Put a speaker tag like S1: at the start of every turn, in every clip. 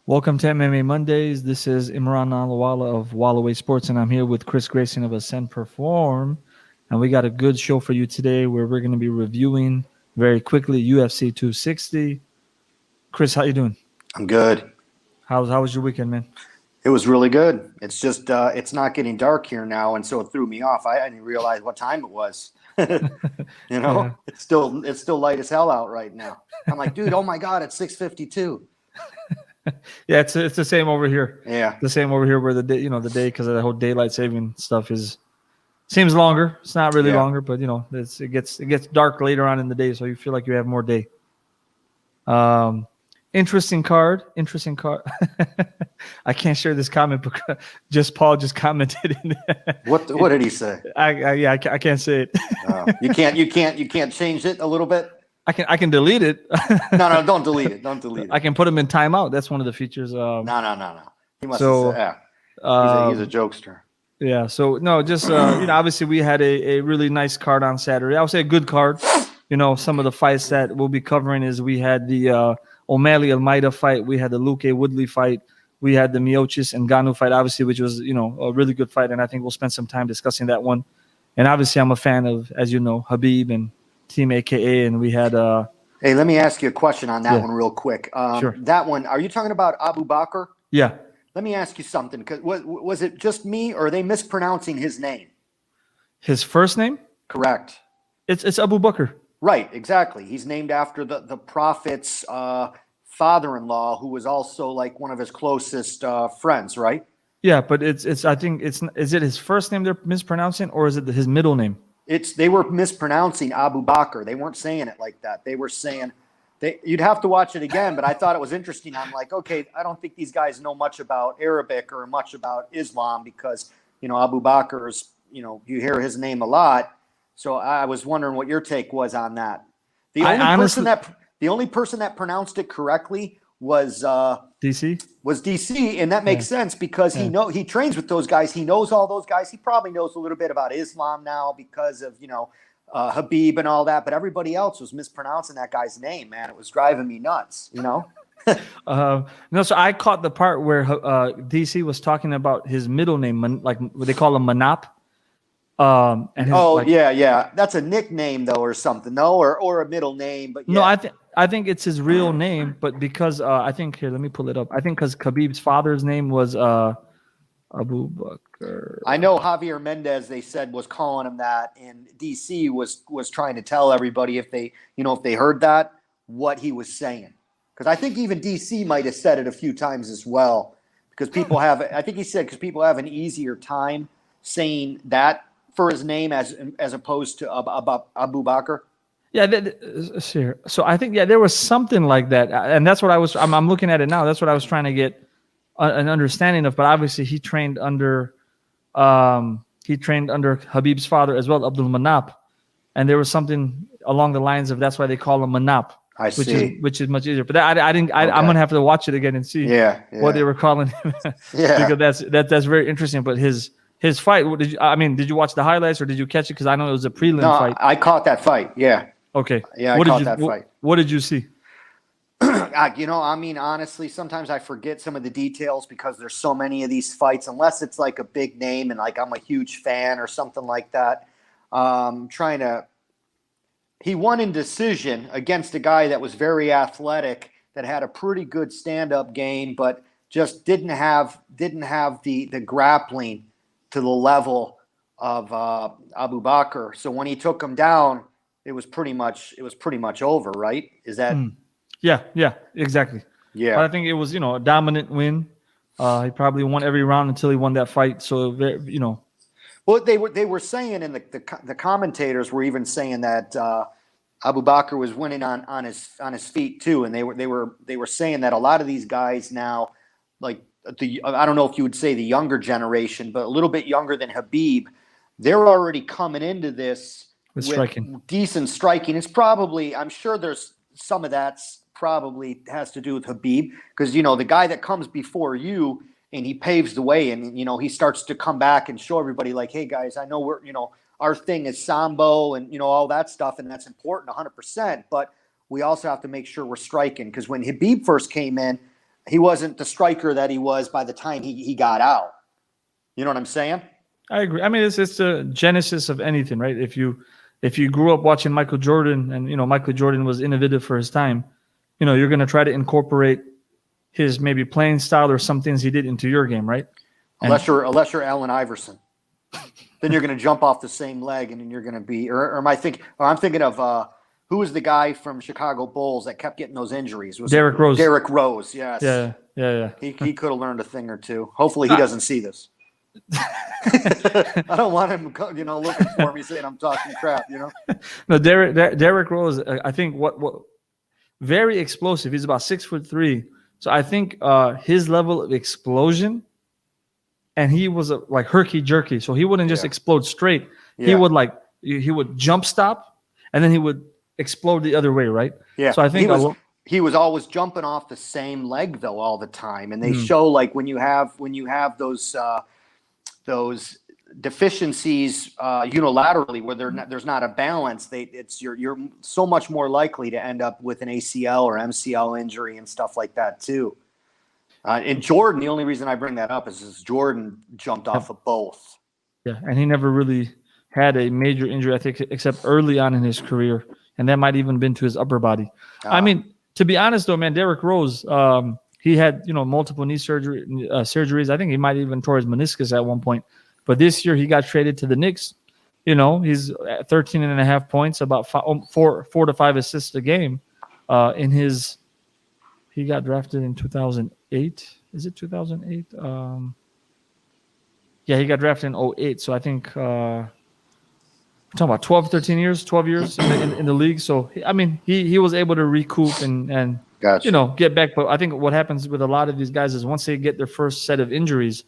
S1: Welcome to MMA Mondays. This is Imran and of Wallaway Sports, and I'm here with Chris Grayson of Ascend Perform. And we got a good show for you today where we're going to be reviewing very quickly UFC 260. Chris, how you doing?
S2: I'm good.
S1: How was your weekend, man?
S2: It was really good. It's just it's not getting dark here now, and so it threw me off. I didn't realize what time it was.
S1: Yeah.
S2: It's still light as hell out right now. I'm like, dude, oh my god, it's 6:52.
S1: Yeah, it's the same over here.
S2: Yeah,
S1: The same over here where the day because of the whole daylight saving stuff seems longer. It's not really
S2: Yeah.
S1: longer, but it gets dark later on in the day, so you feel like you have more day. Interesting card. I can't share this comment because Paul just commented.
S2: What did he say?
S1: I can't say it.
S2: You can't change it a little bit.
S1: I can delete it.
S2: No, don't delete it. Don't delete it.
S1: I can put him in timeout. That's one of the features.
S2: No. He must
S1: So,
S2: have said, he's a jokester.
S1: Yeah. So no, just obviously we had a really nice card on Saturday. I would say a good card. Some of the fights that we'll be covering is we had the O'Malley Almeida fight, we had the Luke Woodley fight, we had the Miocic and Ngannou fight, obviously, which was a really good fight, and I think we'll spend some time discussing that one. And obviously, I'm a fan of, as you know, Habib and Team AKA, and we had.
S2: Hey, let me ask you a question on that one real quick.
S1: Sure.
S2: That one, are you talking about Abu Bakr?
S1: Yeah.
S2: Let me ask you something, because was it just me, or are they mispronouncing his name?
S1: His first name?
S2: Correct.
S1: It's Abu Bakr.
S2: Right, exactly. He's named after the Prophet's father-in-law, who was also like one of his closest friends, right?
S1: Yeah, but I think is it his first name they're mispronouncing, or is it his middle name?
S2: They were mispronouncing Abu Bakr. They weren't saying it like that. They were saying you'd have to watch it again, but I thought it was interesting. I'm like, okay, I don't think these guys know much about Arabic or much about Islam because, Abu Bakr is, you hear his name a lot. So I was wondering what your take was on that. The only person that pronounced it correctly was
S1: DC.
S2: Was DC, and that makes sense because he trains with those guys. He knows all those guys. He probably knows a little bit about Islam now because of Habib and all that. But everybody else was mispronouncing that guy's name. Man, it was driving me nuts.
S1: No, so I caught the part where DC was talking about his middle name, like what they call him, Manap.
S2: Yeah, that's a nickname though, or something, no, or a middle name. But yeah.
S1: No, I think it's his real name, but because I think here, let me pull it up. I think because Khabib's father's name was Abu Bakr.
S2: I know Javier Mendez, they said, was calling him that, and DC was trying to tell everybody if they heard that, what he was saying, because I think even DC might have said it a few times as well, because people have an easier time saying that for his name as opposed to Abu Bakr.
S1: Yeah, sure. So I think there was something like that, and that's what I'm looking at it now. That's what I was trying to get an understanding of. But obviously, he trained under Habib's father as well, Abdul Manap, and there was something along the lines of that's why they call him Manap.
S2: I see.
S1: Which is much easier. But I didn't. Okay. I'm gonna have to watch it again and see what they were calling him. Because that's very interesting. But his fight. Did you watch the highlights or did you catch it? Because I know it was a prelim fight.
S2: I caught that fight. Yeah.
S1: Okay.
S2: Yeah, I caught that fight.
S1: What did you see?
S2: Honestly, sometimes I forget some of the details because there's so many of these fights, unless it's like a big name and like I'm a huge fan or something like that. He won in decision against a guy that was very athletic, that had a pretty good stand-up game, but just didn't have the grappling to the level of Abu Bakr. So when he took him down, it was pretty much over, right? Is that?
S1: Yeah, exactly.
S2: Yeah,
S1: but I think it was a dominant win. He probably won every round until he won that fight. So
S2: Well, they were saying, and the commentators were even saying that Abu Bakr was winning on his feet too, and they were saying that a lot of these guys now, like I don't know if you would say the younger generation, but a little bit younger than Habib, they're already coming into this with
S1: striking.
S2: Decent striking. It's probably, I'm sure there's some of that's probably has to do with Habib, because the guy that comes before you and he paves the way, and he starts to come back and show everybody like, hey guys, I know we're our thing is sambo and all that stuff, and that's important 100%, but we also have to make sure we're striking, because when Habib first came in, the striker that he was by the time he got out. You know what I'm saying?
S1: I agree. I mean, it's the genesis of anything, right? If you grew up watching Michael Jordan, and Michael Jordan was innovative for his time, you're going to try to incorporate his maybe playing style or some things he did into your game, right?
S2: Unless you're Allen Iverson, then you're going to jump off the same leg, and then you're going to be. Or am I thinking? I'm thinking of who was the guy from Chicago Bulls that kept getting those injuries? Was
S1: Derrick Rose.
S2: Derrick Rose, yes.
S1: Yeah.
S2: He could have learned a thing or two. Hopefully, he doesn't see this. I don't want him, looking for me saying I'm talking crap.
S1: No, Derrick Rose. I think what very explosive. He's about 6'3". So I think his level of explosion, and he was like herky jerky. So he wouldn't just explode straight. Yeah. He would jump stop, and then he would explode the other way, right?
S2: Yeah.
S1: So I think
S2: he was always jumping off the same leg though all the time, and they show like when you have those deficiencies unilaterally where there's not a balance, you're so much more likely to end up with an ACL or MCL injury and stuff like that too. And Jordan, the only reason I bring that up is Jordan jumped off of both.
S1: Yeah, and he never really had a major injury, I think, except early on in his career, and that might even been to his upper body. I mean, to be honest though, man, Derrick Rose, he had multiple knee surgeries. I think he might even tore his meniscus at one point. But this year he got traded to the Knicks. He's at 13.5 points, about 4 to 5 assists a game. He got drafted in 2008. Is it 2008? Yeah, he got drafted in 2008. So I think we're talking about 12 years in the league. So I mean, he was able to recoup and
S2: gotcha.
S1: Get back. But I think what happens with a lot of these guys is once they get their first set of injuries,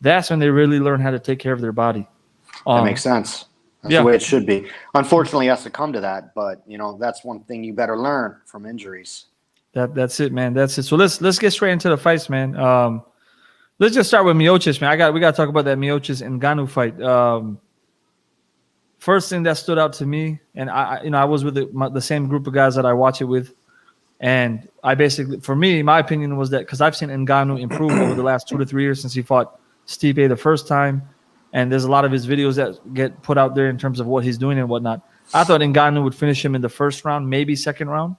S1: that's when they really learn how to take care of their body.
S2: That makes sense. That's the way it should be. Unfortunately, it has to come to that, but that's one thing you better learn from injuries.
S1: That's it, man. That's it. So let's get straight into the fights, man. Let's just start with Miocic, man. We got to talk about that Miocic and Ngannou fight. First thing that stood out to me, and I was with the same group of guys that I watch it with, and I basically, for me, my opinion was that because I've seen Ngannou improve over the last 2 to 3 years since he fought Stipe the first time, and there's a lot of his videos that get put out there in terms of what he's doing and whatnot. I thought Ngannou would finish him in the first round, maybe second round.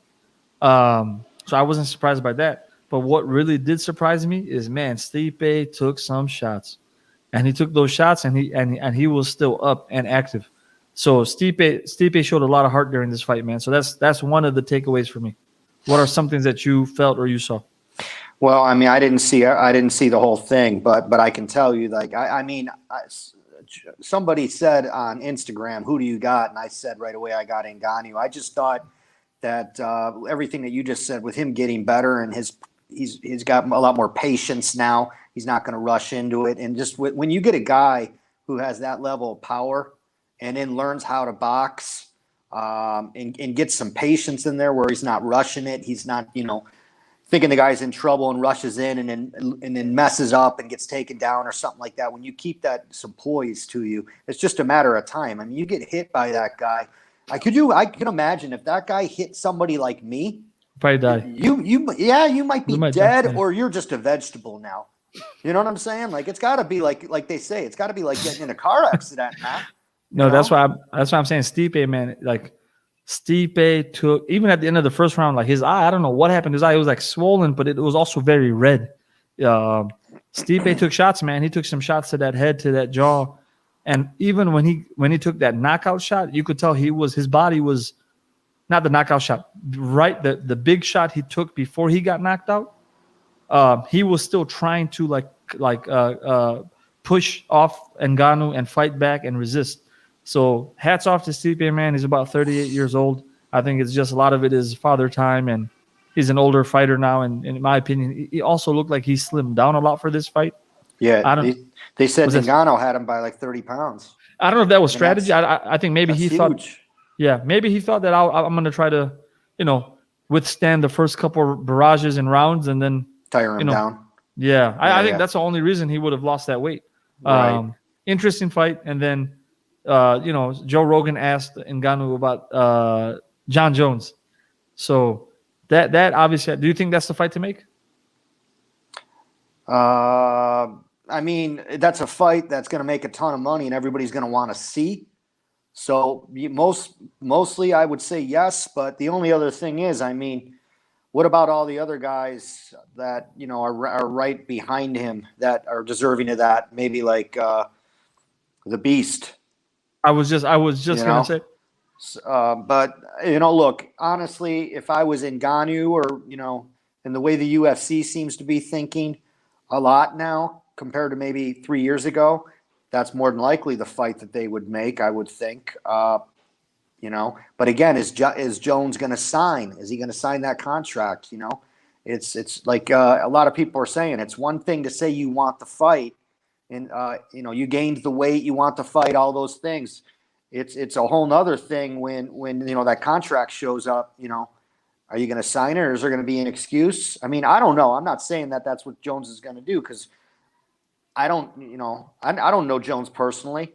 S1: So I wasn't surprised by that. But what really did surprise me is, man, Stipe took some shots, and he took those shots, and he was still up and active. So Stipe showed a lot of heart during this fight, man. So that's one of the takeaways for me. What are some things that you felt or you saw?
S2: Well, I mean, I didn't see the whole thing, but I can tell you, like, somebody said on Instagram, "Who do you got?" And I said right away, I got Ngannou. I just thought that everything that you just said with him getting better, and he's got a lot more patience now. He's not going to rush into it, and just when you get a guy who has that level of power and then learns how to box and gets some patience in there, where he's not rushing it, he's not thinking the guy's in trouble and rushes in and then messes up and gets taken down or something like that. When you keep some poise to you, it's just a matter of time. I mean, you get hit by that guy. I can imagine if that guy hit somebody like me,
S1: probably die.
S2: You might be dead,
S1: die, yeah.
S2: Or you're just a vegetable now. You know what I'm saying? Like, it's got to be like they say, it's got to be like getting in a car accident, man.
S1: No, that's why I'm saying Stipe, man. Like, Stipe took, even at the end of the first round, like his eye, I don't know what happened. His eye, it was like swollen, but it was also very red. Stipe took shots, man. He took some shots to that head, to that jaw. And even when he took that knockout shot, you could tell his body was not the knockout shot, right? The big shot he took before he got knocked out. He was still trying to push off Ngannou and fight back and resist. So hats off to Stipe, man. He's about 38 years old. I think it's just a lot of it is father time, and he's an older fighter now. And in my opinion, he also looked like he slimmed down a lot for this fight.
S2: Yeah, they said Ngannou had him by like 30 pounds.
S1: I don't know if that was strategy. I think maybe he thought, maybe he thought that I'm going to try to, withstand the first couple of barrages and rounds and then
S2: tire him down.
S1: Yeah, I think that's the only reason he would have lost that weight.
S2: Right.
S1: Interesting fight, and then. Joe Rogan asked Ngannou about John Jones. So that obviously, do you think that's the fight to make?
S2: I mean, that's a fight that's going to make a ton of money and everybody's going to want to see. So mostly I would say yes, but the only other thing is, I mean, what about all the other guys that, you know, are right behind him that are deserving of that? Maybe like the Beast,
S1: I was just
S2: you
S1: gonna
S2: know?
S1: say.
S2: But, you know, look, honestly, if I was in Ngannou or, you know, and the way the UFC seems to be thinking a lot now compared to maybe 3 years ago, that's more than likely the fight that they would make, I would think. You know, but again, is Jones going to sign? Is he going to sign that contract? You know, it's like a lot of people are saying it's one thing to say you want the fight, and you know, you gained the weight, you want to fight, all those things. It's a whole nother thing when you know that contract shows up. You know, are you going to sign it, or is there going to be an excuse? I mean, I don't know. I'm not saying that that's what Jones is going to do because I don't, you know, I don't know Jones personally.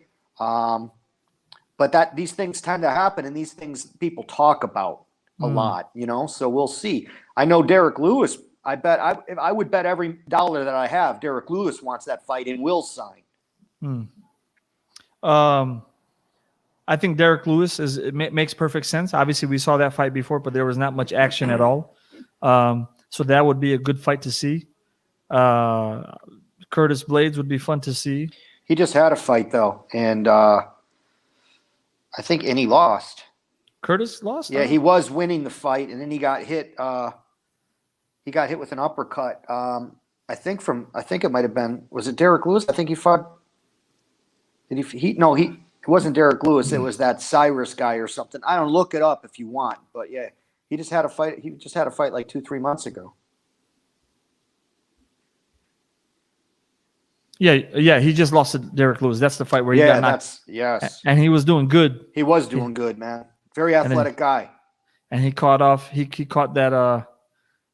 S2: But that these things tend to happen, and these things people talk about a lot, you know. So we'll see. I know Derek Lewis. I would bet every dollar that I have, Derek Lewis wants that fight and will sign.
S1: I think Derek Lewis makes perfect sense. Obviously, we saw that fight before, but there was not much action at all. So that would be a good fight to see. Curtis Blades would be fun to see.
S2: He just had a fight though, and I think he lost.
S1: Curtis lost?
S2: Yeah, he was winning the fight, and then he got hit. He got hit with an uppercut. I think it might have been. Was it Derek Lewis? I think he fought. Did he? No, it wasn't Derek Lewis. It was that Cyrus guy or something. I don't look it up if you want, but yeah, he just had a fight. He just had a fight like 2-3 months ago.
S1: Yeah, he just lost to Derek Lewis. That's the fight where he got knocked.
S2: Yes.
S1: And he was doing good.
S2: He was doing good, man. Very athletic guy.
S1: And he caught off. He caught that.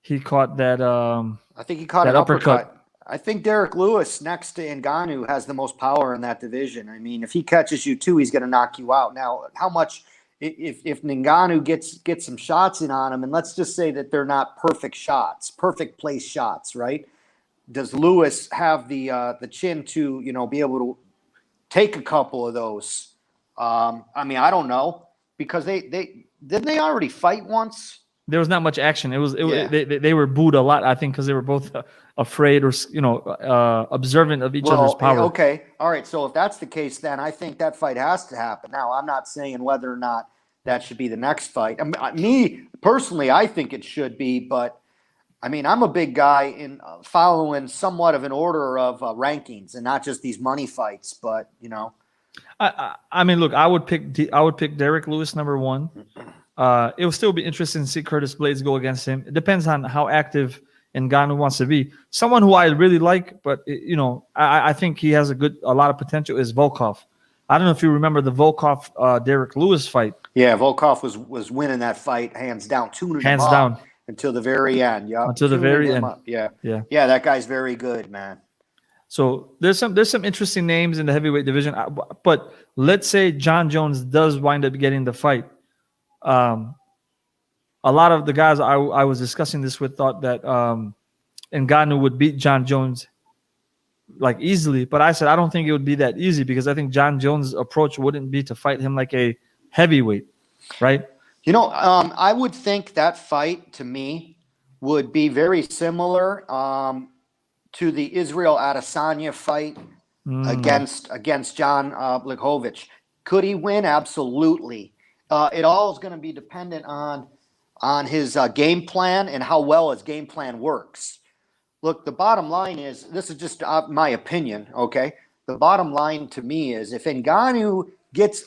S1: He caught that.
S2: I think he caught an uppercut. I think Derek Lewis next to Ngannou has the most power in that division. I mean, if he catches you too, he's going to knock you out. Now, how much? If Ngannou gets some shots in on him, and let's just say that they're not perfect shots, perfect place shots, right? Does Lewis have the chin to, you know, be able to take a couple of those? I mean, I don't know, because they didn't they already fight once?
S1: There was not much action. They were booed a lot, I think, because they were both afraid or, you know, observant of each other's power.
S2: Okay, all right. So if that's the case, then I think that fight has to happen. Now, I'm not saying whether or not that should be the next fight. I mean, me personally, I think it should be, but I mean, I'm a big guy in following somewhat of an order of rankings and not just these money fights. But you know,
S1: I mean, look, I would pick Derek Lewis number one. It will still be interesting to see Curtis Blades go against him. It depends on how active Ngannou wants to be. Someone who I really like, but you know, I think he has a lot of potential is Volkov. I don't know if you remember the Volkov Derek Lewis fight.
S2: Yeah, Volkov was winning that fight hands down, tuning him up. Down. Until the very end, yeah.
S1: Until the very end,
S2: yeah. That guy's very good, man.
S1: So there's some interesting names in the heavyweight division, but let's say John Jones does wind up getting the fight. A lot of the guys I was discussing this with thought that Ngannou would beat John Jones like easily, but I said I don't think it would be that easy because I think John Jones' approach wouldn't be to fight him like a heavyweight, right?
S2: You know, I would think that fight to me would be very similar to the Israel Adesanya fight against John Blachowicz. Could he win? Absolutely. It all is going to be dependent on his game plan and how well his game plan works. Look, the bottom line is, this is just my opinion, okay? The bottom line to me is if Ngannou gets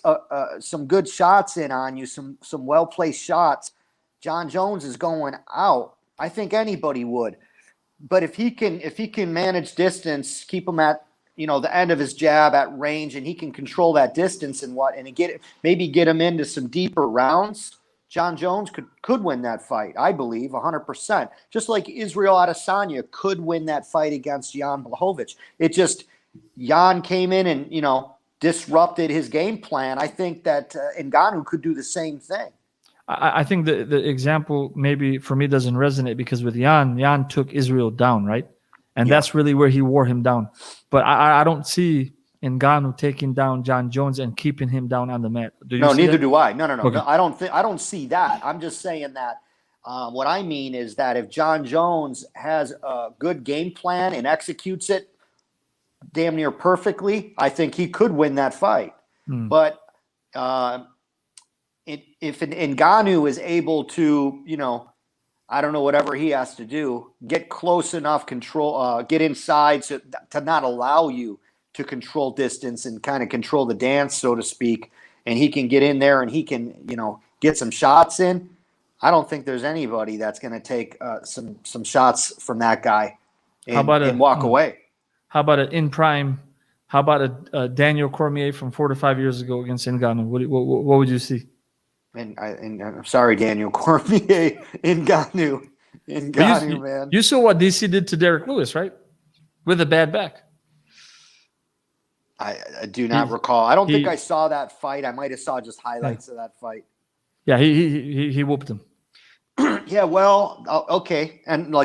S2: some good shots in on you, some well-placed shots, John Jones is going out. I think anybody would. But if he can manage distance, keep him at, you know, the end of his jab at range, and he can control that distance and maybe get him into some deeper rounds, John Jones could win that fight, I believe, 100%. Just like Israel Adesanya could win that fight against Jan Blachowicz. It just, Jan came in and, you know, disrupted his game plan. I think that Ngannou could do the same thing.
S1: I think the example maybe for me doesn't resonate because with Jan took Israel down, right? And that's really where he wore him down. But I don't see Ngannou taking down John Jones and keeping him down on the mat. Do you
S2: No,
S1: see
S2: neither
S1: that?
S2: do I. No.
S1: Okay.
S2: I don't see that. I'm just saying that what I mean is that if John Jones has a good game plan and executes it damn near perfectly, I think he could win that fight. But if Ngannou is able to, I don't know, whatever he has to do, get close enough, get inside to not allow you to control distance and kind of control the dance, so to speak, and he can get in there and he can, get some shots in, I don't think there's anybody that's going to take some shots from that guy and walk away.
S1: How about an in prime? How about a Daniel Cormier from 4 to 5 years ago against Ngannou? What would you see?
S2: And I'm sorry, Daniel Cormier, Ngannou, man.
S1: You saw what DC did to Derek Lewis, right? With a bad back.
S2: I do not recall. I don't think I saw that fight. I might have saw just highlights of that fight.
S1: Yeah, he whooped him.
S2: Yeah, well, okay, and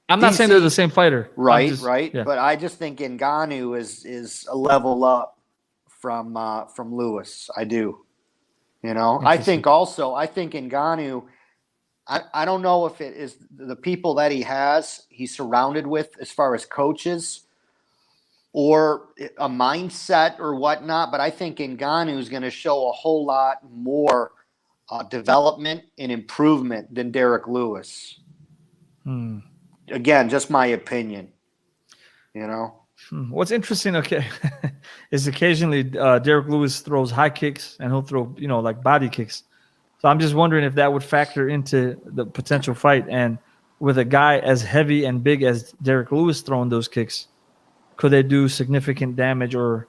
S1: I'm not saying they're the same fighter.
S2: Right.
S1: Yeah.
S2: But I just think Ngannou is a level up from Lewis. I do. I think Ngannou, I don't know if it is the people that he's surrounded with as far as coaches or a mindset or whatnot, but I think Ngannou is going to show a whole lot more development and improvement than Derek Lewis. Again, just my opinion,
S1: What's interesting, okay, is occasionally Derek Lewis throws high kicks and he'll throw, like body kicks. So I'm just wondering if that would factor into the potential fight. And with a guy as heavy and big as Derek Lewis throwing those kicks, could they do significant damage or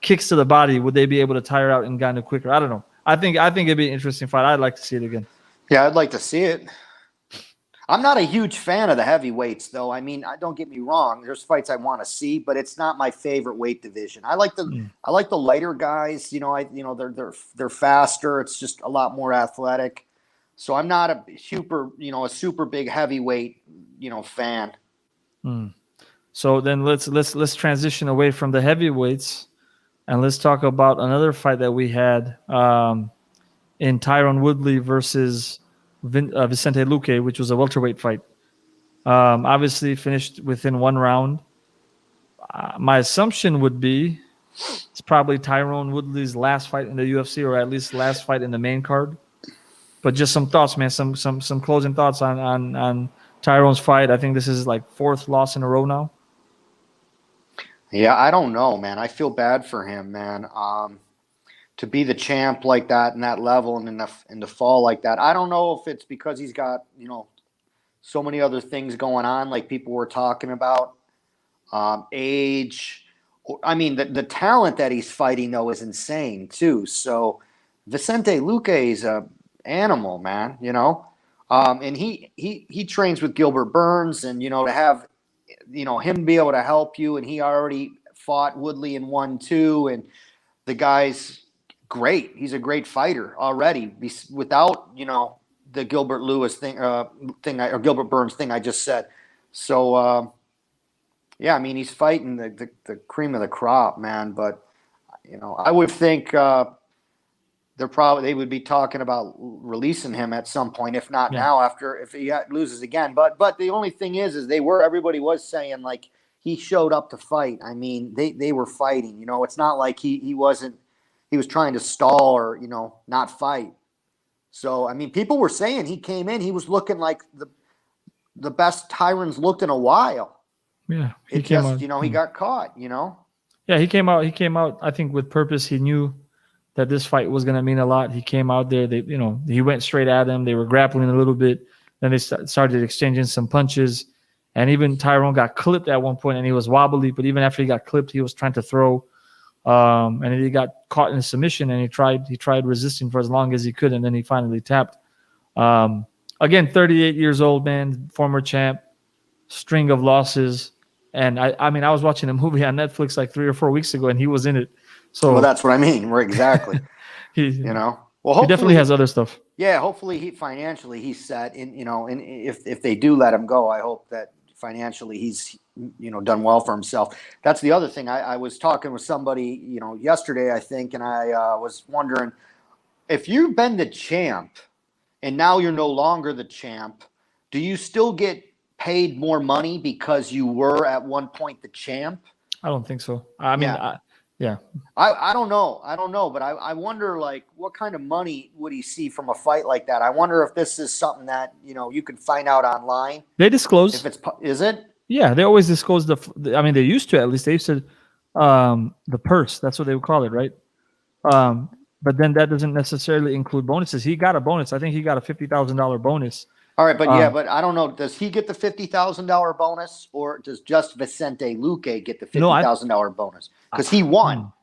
S1: kicks to the body? Would they be able to tire out Ngannou quicker? I don't know. I think it'd be an interesting fight. I'd like to see it again.
S2: Yeah, I'd like to see it. I'm not a huge fan of the heavyweights, though. I mean, don't get me wrong. There's fights I want to see, but it's not my favorite weight division. I like the lighter guys. They're faster. It's just a lot more athletic. So I'm not a super big heavyweight, fan.
S1: So then let's transition away from the heavyweights, and let's talk about another fight that we had in Tyron Woodley versus Vicente Luque, which was a welterweight fight. Obviously finished within 1 round. My assumption would be it's probably Tyron Woodley's last fight in the UFC, or at least last fight in the main card. But just some thoughts, man. Some closing thoughts on Tyron's fight. I think this is like 4th loss in a row now.
S2: Yeah, I don't know, man. I feel bad for him, man. To be the champ like that and that level and in the fall like that. I don't know if it's because he's got, so many other things going on, like people were talking about, age. I mean, the talent that he's fighting, though, is insane, too. So Vicente Luque is a animal, man, and he trains with Gilbert Burns, and, to have, him be able to help you, and he already fought Woodley and won 2, and the guy's great. He's a great fighter already without, the Gilbert Lewis thing or Gilbert Burns thing I just said. So, yeah, I mean, he's fighting the cream of the crop, man. But, I would think they would be talking about releasing him at some point, if not now, if he loses again. But the only thing is everybody was saying like he showed up to fight. I mean, they were fighting. It's not like he was trying to stall or not fight. So I mean, people were saying he came in, he was looking like the best Tyron's looked in a while.
S1: Yeah,
S2: he got caught.
S1: Yeah, he came out. I think with purpose. He knew that this fight was going to mean a lot. He came out there. He went straight at him. They were grappling a little bit. Then they started exchanging some punches, and even Tyron got clipped at one point, and he was wobbly. But even after he got clipped, he was trying to throw. And then he got caught in a submission, and he tried resisting for as long as he could, and then he finally tapped. Again, 38 years old, man, former champ, string of losses. And I mean, I was watching a movie on Netflix like 3 or 4 weeks ago, and he was in it. So
S2: well, that's what I mean. We're exactly. Well,
S1: he definitely has other stuff.
S2: Yeah, hopefully financially he's set. And and if they do let him go, I hope that financially he's done well for himself. That's the other thing. I was talking with somebody yesterday, I think, and I was wondering if you've been the champ and now you're no longer the champ, do you still get paid more money because you were at one point the champ?
S1: I don't think so. I mean, yeah.
S2: I don't know, but I wonder, like, what kind of money would he see from a fight like that? I wonder if this is something that you can find out online.
S1: They disclose.
S2: Is it?
S1: Yeah, they always disclose I mean, they used to, at least. They used to the purse. That's what they would call it, right? But then that doesn't necessarily include bonuses. He got a bonus. I think he got a $50,000 bonus.
S2: All right, but but I don't know. Does he get the $50,000 bonus, or does just Vicente Luque get the $50,000 bonus? Because he won.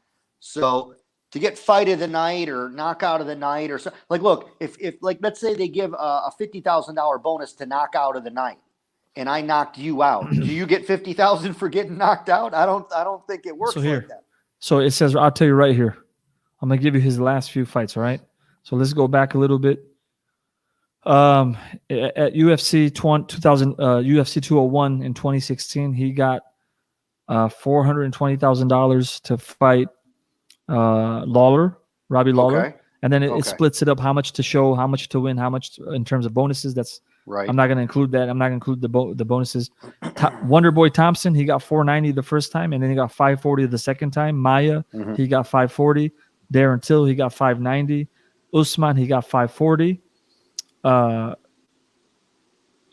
S2: So to get fight of the night or knockout of the night or so, like, look, if like, let's say they give a $50,000 bonus to knockout of the night, and I knocked you out, do you get $50,000 for getting knocked out? I don't think it works like that. So
S1: it says, I'll tell you right here. I'm gonna give you his last few fights. All right. So let's go back a little bit. At UFC 201 in 2016, he got $420,000 to fight Robbie Lawler.
S2: Okay.
S1: And then it splits it up, how much to show, how much to win, how much in terms of bonuses. That's right. I'm not going to include that. I'm not going to include the bonuses. Wonder Boy Thompson, he got $490 the first time, and then he got $540 the second time. Maya, he got $540. Darren Till, he got $590. Usman, he got $540.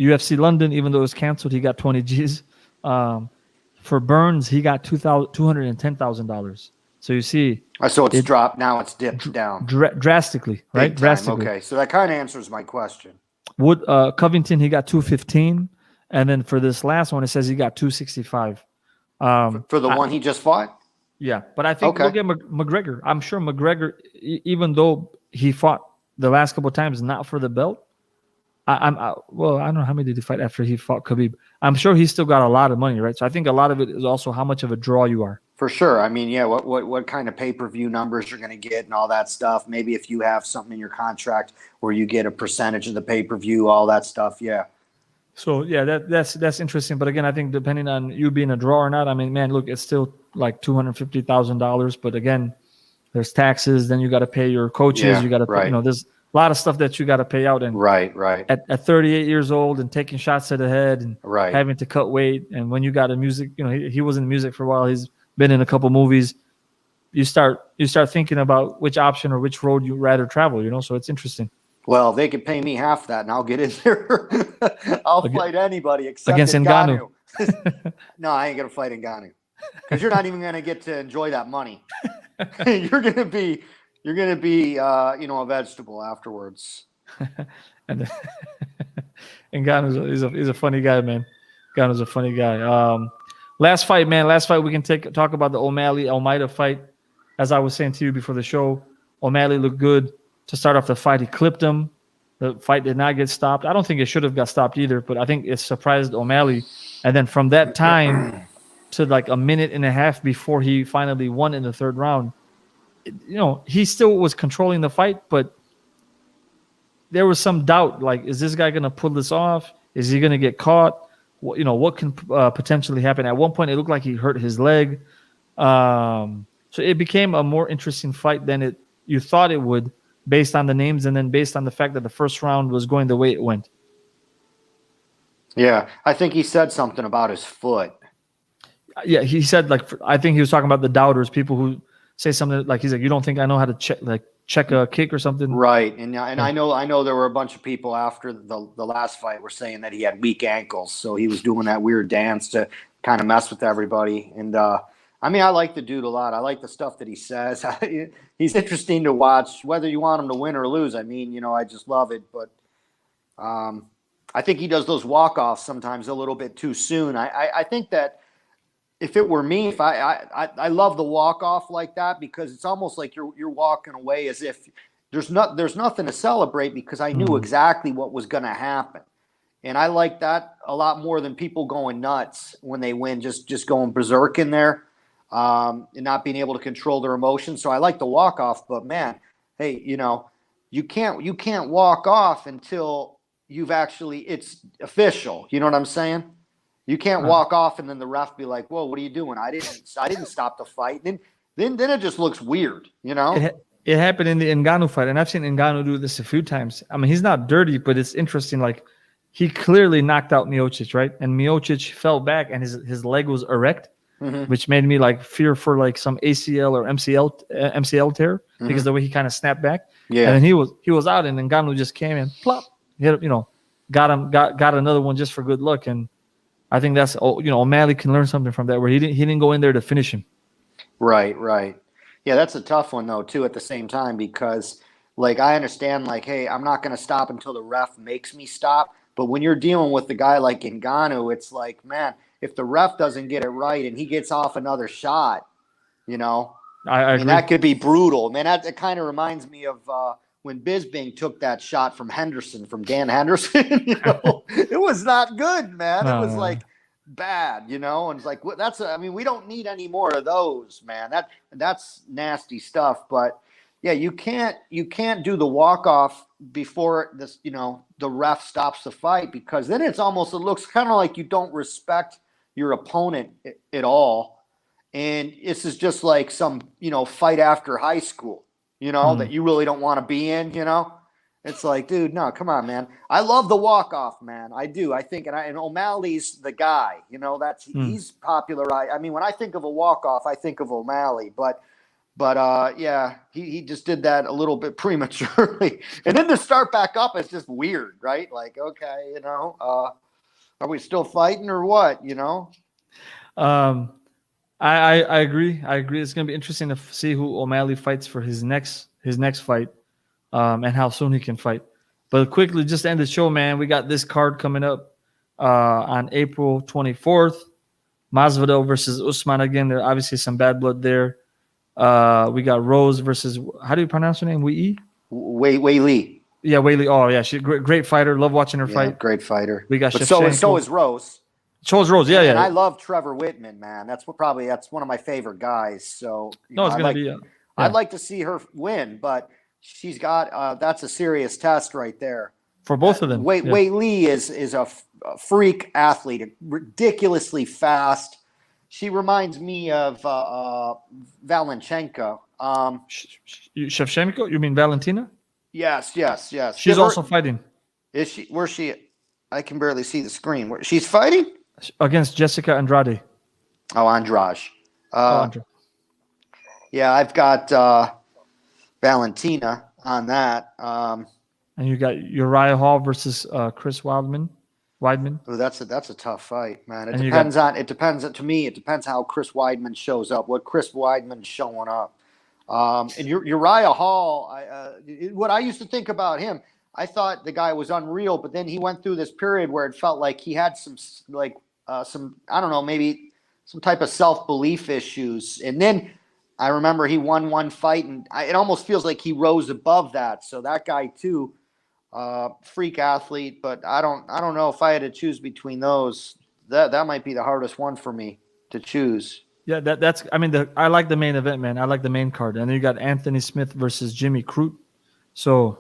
S1: UFC London, even though it was canceled, he got 20 G's. For Burns, he got $210,000. So you see,
S2: so it's dropped now. It's dipped down
S1: drastically, right? Drastically.
S2: Okay, so that kind of answers my question.
S1: Covington, he got 215, and then for this last one, it says he got 265.
S2: For the one he just fought.
S1: Yeah, but I think look at McGregor. I'm sure McGregor, even though he fought the last couple of times not for the belt, well, I don't know how many did he fight after he fought Khabib. I'm sure he still got a lot of money, right? So I think a lot of it is also how much of a draw you are.
S2: For sure. I mean, yeah, what kind of pay-per-view numbers you're going to get and all that stuff. Maybe if you have something in your contract where you get a percentage of the pay-per-view, all that stuff, yeah.
S1: So yeah, that's interesting. But again, I think depending on you being a draw or not, I mean, man, look, it's still like $250,000. But again, there's taxes. Then you got to pay your coaches. You got to, there's a lot of stuff that you got to pay out. And
S2: right.
S1: At 38 years old and taking shots to the head and having to cut weight. And when you got a music, he was in music for a while. He's been in a couple movies. You start thinking about which option or which road you'd rather travel. So it's interesting.
S2: Well, they could pay me half that, and I'll get in there. I'll fight anybody except
S1: against Ngannou.
S2: No, I ain't gonna fight Ngannou because you're not even gonna get to enjoy that money. You're gonna be, a vegetable afterwards.
S1: And Ngannou's he's a funny guy, man. Ngannou's a funny guy. Last fight, we can talk about the O'Malley Almeida fight. As I was saying to you before the show, O'Malley looked good. To start off the fight, he clipped him. The fight did not get stopped. I don't think it should have got stopped either, but I think it surprised O'Malley. And then from that time to like a minute and a half before he finally won in the third round, he still was controlling the fight, but there was some doubt. Like, is this guy going to pull this off? Is he going to get caught? What can potentially happen? At one point, it looked like he hurt his leg. So it became a more interesting fight than you thought it would, based on the names and then based on the fact that the first round was going the way it went.
S2: Yeah, I think he said something about his foot.
S1: Yeah, he said, I think he was talking about the doubters, people who say something like, he's like, you don't think I know how to check a kick or something? Right,
S2: and I know there were a bunch of people after the last fight were saying that he had weak ankles, so he was doing that weird dance to kind of mess with everybody. And I mean, I like the dude a lot. I like the stuff that he says. He's interesting to watch, whether you want him to win or lose. I mean, I just love it. But I think he does those walk-offs sometimes a little bit too soon. I think that if it were me, if I love the walk-off like that, because it's almost like you're walking away as if there's nothing to celebrate, because I knew exactly what was going to happen. And I like that a lot more than people going nuts when they win, just going berserk in there. And not being able to control their emotions. So I like the walk off, but man, hey, you can't walk off until it's official. You know what I'm saying? You can't walk off and then the ref be like, "Whoa, what are you doing? I didn't stop the fight." And then it just looks weird, you know?
S1: It happened in the Ngannou fight, and I've seen Ngannou do this a few times. I mean, he's not dirty, but it's interesting. Like, he clearly knocked out Miocic, right? And Miocic fell back, and his leg was erect, which made me like fear for like some ACL or MCL tear because the way he kind of snapped back.
S2: Yeah.
S1: And then he was out, and Ngannou just came in, plop, hit, got another one just for good luck. And I think that's, O'Malley can learn something from that, where he didn't go in there to finish him.
S2: Right. Yeah, that's a tough one though too. At the same time, because like I understand, like, hey, I'm not going to stop until the ref makes me stop. But when you're dealing with the guy like Ngannou, it's like, man, if the ref doesn't get it right and he gets off another shot,
S1: I
S2: mean, that could be brutal. Man, that kind of reminds me of when Bisping took that shot from Dan Henderson. It was not good, man. It was like bad, and it's like, we don't need any more of those, man. That's nasty stuff. But yeah, you can't do the walk off before this, the ref stops the fight, because then it looks kind of like you don't respect your opponent at all. And this is just like some, fight after high school, that you really don't want to be in, It's like, dude, no, come on, man. I love the walk-off, man. I do. I think, and O'Malley's the guy, he's popular. I mean, when I think of a walk-off, I think of O'Malley. But yeah, he just did that a little bit prematurely. And then to start back up, it's just weird, right? Like, okay, are we still fighting or what,
S1: I agree. It's going to be interesting to see who O'Malley fights for his next fight, and how soon he can fight. But quickly, just to end the show, man, we got this card coming up on April 24th. Masvidal versus Usman again. There obviously some bad blood there. We got Rose versus, how do you pronounce her name? Wei
S2: Li.
S1: Yeah, Wei Li. Oh yeah, she's a great fighter. Love watching her fight.
S2: Great fighter.
S1: We got
S2: so is Rose.
S1: So is Rose. Yeah.
S2: And I love Trevor Whitman, man. That's one of my favorite guys. So I'd like to see her win, but she's got that's a serious test right there
S1: for both of them.
S2: Wei Li is a freak athlete, ridiculously fast. She reminds me of Valenchenko.
S1: Shevchenko? You mean Valentina?
S2: Yes.
S1: She's also fighting.
S2: Is she? Where's she? I can barely see the screen. She's fighting
S1: against Jessica Andrade.
S2: Oh, Andrade. Yeah, I've got Valentina on that.
S1: And you got Uriah Hall versus Chris Weidman.
S2: Oh, that's a tough fight, man. It depends how Chris Weidman shows up. What Chris Weidman's showing up. And Uriah Hall, what I used to think about him, I thought the guy was unreal, but then he went through this period where it felt like he had some I don't know, maybe some type of self-belief issues. And then I remember he won one fight, and it almost feels like he rose above that. So that guy too, freak athlete, but I don't know if I had to choose between those. That might be the hardest one for me to choose.
S1: Yeah, that's. I mean, I like the main event, man. I like the main card, and then you got Anthony Smith versus Jimmy Crute. So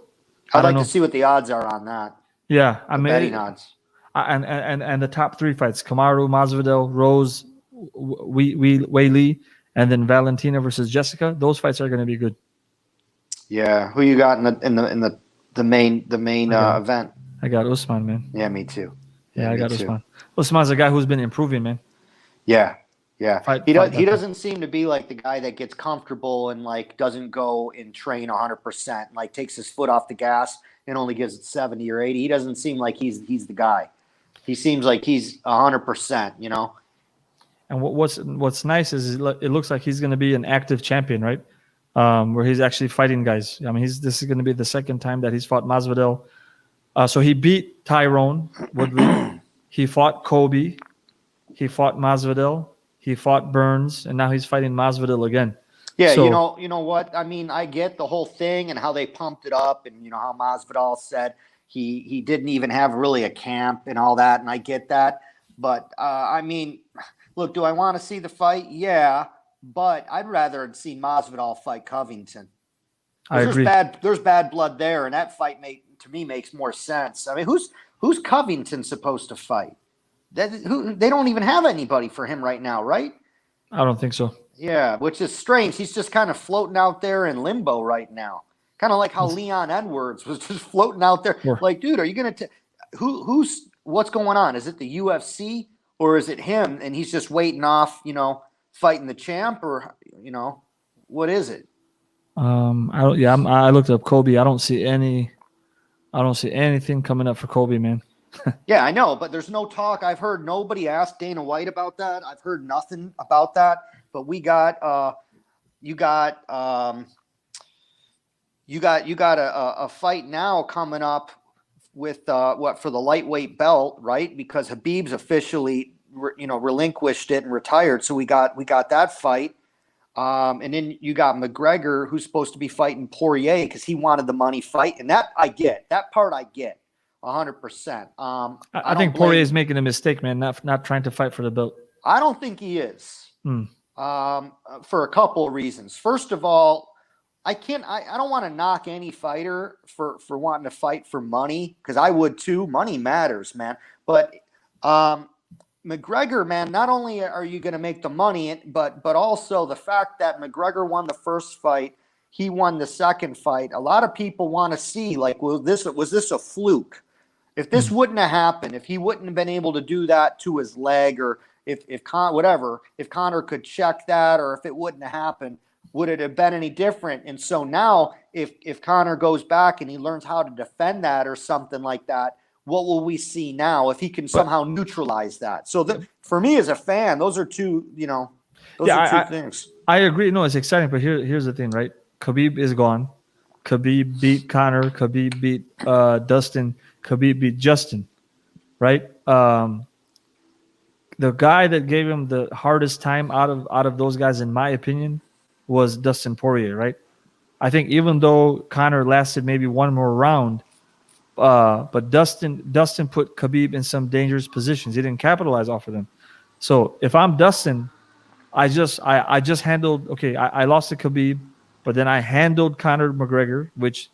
S2: I'd like to see what the odds are on that.
S1: Yeah, I mean,
S2: betting odds.
S1: And the top three fights: Kamaru, Masvidal, Rose, Wei Li, and then Valentina versus Jessica. Those fights are going to be good.
S2: Yeah, who you got in the main event?
S1: I got Usman, man.
S2: Yeah, me too.
S1: Yeah, I got Usman. Usman's a guy who's been improving, man.
S2: Yeah. He doesn't seem to be like the guy that gets comfortable and like doesn't go and train 100%, like takes his foot off the gas and only gives it 70 or 80. He doesn't seem like he's the guy. He seems like he's 100%,
S1: And what's nice is it looks like he's going to be an active champion, right? Where he's actually fighting guys. I mean, this is going to be the second time that he's fought Masvidal. So he beat Tyrone Woodley. He fought Kobe. He fought Masvidal. He fought Burns, and now he's fighting Masvidal again.
S2: Yeah, so, you know what? I mean, I get the whole thing and how they pumped it up, and how Masvidal said he didn't even have really a camp and all that, and I get that. But I mean, look, do I want to see the fight? Yeah, but I'd rather have seen Masvidal fight Covington.
S1: I agree.
S2: There's bad blood there, and that fight to me makes more sense. I mean, who's Covington supposed to fight? They don't even have anybody for him right now, right?
S1: I don't think so.
S2: Yeah, which is strange. He's just kind of floating out there in limbo right now. Kind of like how Leon Edwards was just floating out there.
S1: Sure.
S2: Like, dude, are you going to who's what's going on? Is it the UFC or is it him and he's just waiting off, fighting the champ, or what is it?
S1: I looked up Kobe. I don't see anything coming up for Kobe, man.
S2: Yeah, I know, but there's no talk. I've heard nobody ask Dana White about that. I've heard nothing about that. But you got a fight now coming up with for the lightweight belt, right? Because Habib's officially relinquished it and retired. So we got that fight. And then you got McGregor, who's supposed to be fighting Poirier because he wanted the money fight, and that I get. That part I get 100%.
S1: I think Poirier is making a mistake, man. Not trying to fight for the belt.
S2: I don't think he is. For a couple of reasons. First of all, I don't want to knock any fighter for wanting to fight for money, because I would too. Money matters, man. But McGregor, man, not only are you going to make the money, but also the fact that McGregor won the first fight, he won the second fight. A lot of people want to see, like, was this a fluke? If this wouldn't have happened, if he wouldn't have been able to do that to his leg, or if Conor could check that, or if it wouldn't have happened, would it have been any different? And so now, if Conor goes back and he learns how to defend that or something like that, what will we see now if he can somehow neutralize that? So for me as a fan, those are two, two things.
S1: I agree. No, it's exciting, but here's the thing, right? Khabib is gone. Khabib beat Conor. Khabib beat Dustin. Khabib beat Justin, right? The guy that gave him the hardest time out of those guys, in my opinion, was Dustin Poirier, right? I think even though Conor lasted maybe one more round, but Dustin put Khabib in some dangerous positions. He didn't capitalize off of them. So if I'm Dustin, I just handled, okay, I lost to Khabib, but then I handled Conor McGregor, which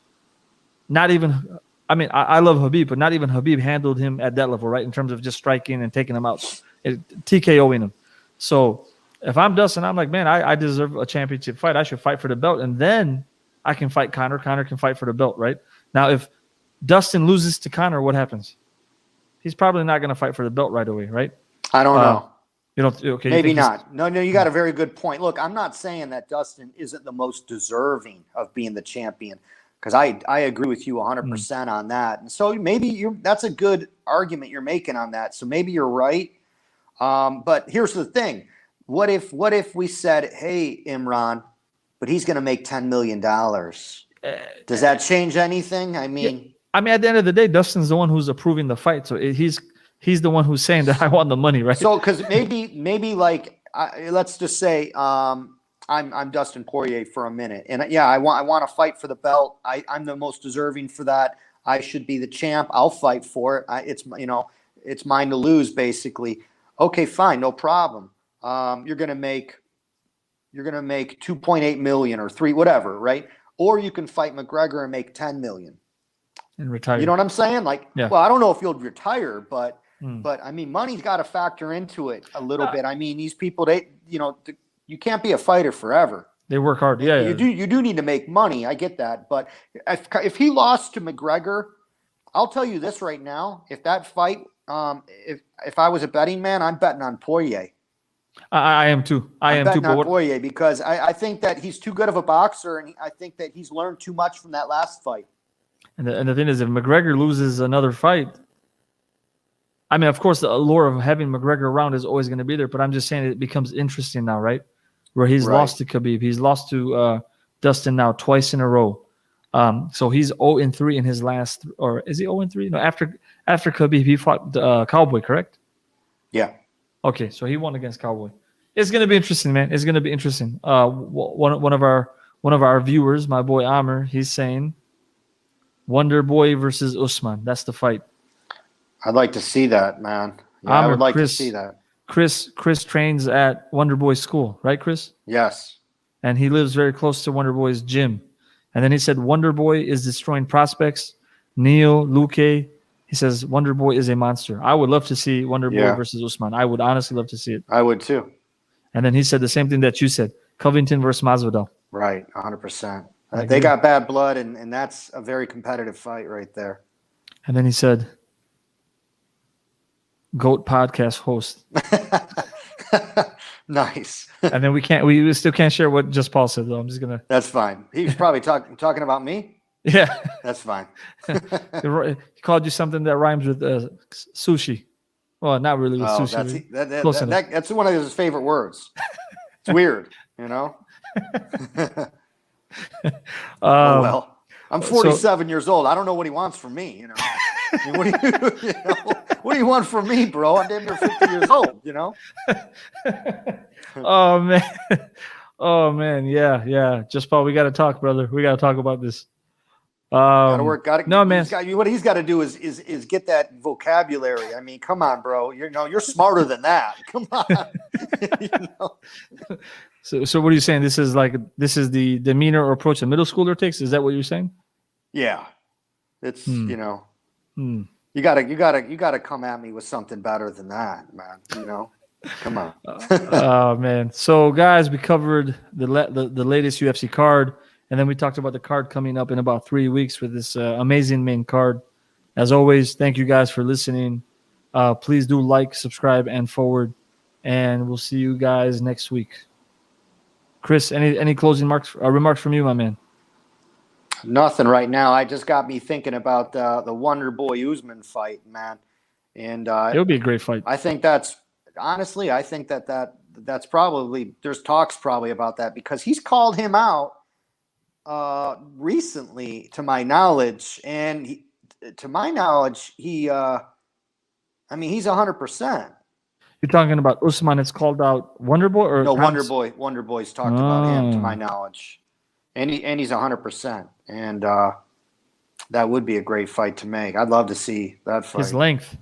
S1: not even, I mean, I love Habib, but not even Habib handled him at that level, right? In terms of just striking and taking him out, TKOing him. So if I'm Dustin, I'm like, man, I deserve a championship fight. I should fight for the belt, and then I can fight Conor. Conor can fight for the belt, right? Now, if Dustin loses to Conor, what happens? He's probably not going to fight for the belt right away, right?
S2: I don't know.
S1: Okay,
S2: maybe not. No, you got a very good point. Look, I'm not saying that Dustin isn't the most deserving of being the champion, because I agree with you 100% on that. And so maybe that's a good argument you're making on that. So maybe you're right. But here's the thing. What if we said, hey, Imran, but he's going to make $10 million? Does that change anything? I mean,
S1: at the end of the day, Dustin's the one who's approving the fight. So he's the one who's saying that I want the money, right?
S2: So because maybe like let's just say I'm Dustin Poirier for a minute, and I want to fight for the belt. I'm the most deserving for that. I should be the champ. I'll fight for it. It's mine to lose, basically. Okay, fine, no problem. You're gonna make 2.8 million or 3, whatever, right? Or you can fight McGregor and make 10 million
S1: and retire.
S2: You know what I'm saying? Like,
S1: yeah.
S2: Well, I don't know if you'll retire, but I mean, money's got to factor into it a little bit. I mean, these people, you can't be a fighter forever.
S1: They work hard. Yeah,
S2: you do need to make money. I get that, but if he lost to McGregor, I'll tell you this right now: if that fight, if I was a betting man, I'm betting on Poirier.
S1: I am too. I'm betting
S2: on Poirier because I think that he's too good of a boxer, and I think that he's learned too much from that last fight.
S1: And the thing is, if McGregor loses another fight, I mean, of course, the allure of having McGregor around is always going to be there. But I'm just saying it becomes interesting now, right? Where he's lost to Khabib, he's lost to Dustin now twice in a row. So he's 0-3 in his last, or is he 0-3? No, after Khabib, he fought Cowboy, correct?
S2: Yeah.
S1: Okay, so he won against Cowboy. It's gonna be interesting, man. It's gonna be interesting. One of our viewers, my boy Amr, he's saying Wonder Boy versus Usman. That's the fight.
S2: I'd like to see that, man. Yeah, I would like to see that.
S1: Chris trains at Wonder Boy's school, right, Chris?
S2: Yes.
S1: And he lives very close to Wonder Boy's gym. And then he said Wonder Boy is destroying prospects. Neil, Luque, He says Wonder Boy is a monster. I would love to see Wonder
S2: Yeah.
S1: Boy versus Usman. I would honestly love to see it.
S2: I would too.
S1: And then he said the same thing that you said. Covington versus Masvidal.
S2: Right, 100%.
S1: I
S2: They
S1: agree.
S2: got bad blood, and that's a very competitive fight right there.
S1: And then he said, GOAT podcast host.
S2: Nice.
S1: And then we still can't share what just Paul said, though. I'm just gonna.
S2: That's fine. He was probably talking about me.
S1: Yeah.
S2: That's fine.
S1: He called you something that rhymes with sushi. Well, not really with
S2: Oh,
S1: sushi.
S2: that's that's one of his favorite words. It's weird, you know. Oh, well, I'm 47 years old. I don't know what he wants from me, you know. I mean, what do you want from me, bro? I'm damn near 50 years old, you know.
S1: Oh man, yeah. Just Paul, we got to talk, brother. We got to talk about this.
S2: Gotta work.
S1: No, man.
S2: What he's got to do is get that vocabulary. I mean, come on, bro. You're smarter than that. Come on. You know?
S1: So what are you saying? This is the demeanor or approach a middle schooler takes. Is that what you're saying?
S2: Yeah, it's you know, you gotta come at me with something better than that, man. You know, come on.
S1: Oh man. So guys, we covered the latest UFC card. And then we talked about the card coming up in about 3 weeks with this amazing main card. As always, thank you guys for listening. Please do like, subscribe, and forward. And we'll see you guys next week. Chris, any closing remarks from you, my man?
S2: Nothing right now. I just got me thinking about the Wonder Boy Usman fight, man. And
S1: it'll be a great fight.
S2: I think that's probably, there's talks probably about that because he's called him out recently, to my knowledge, and he's 100%.
S1: You're talking about Usman? It's called out Wonder Boy, or
S2: no? Wonder Boy's talked about him, to my knowledge, and he's 100%, and that would be a great fight to make. I'd love to see that fight.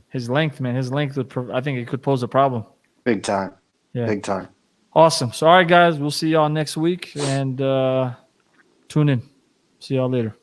S1: His length, man, his length would. I think it could pose a problem.
S2: Big time.
S1: Yeah,
S2: big time.
S1: Awesome. So, all right, guys, we'll see y'all next week, and tune in. See y'all later.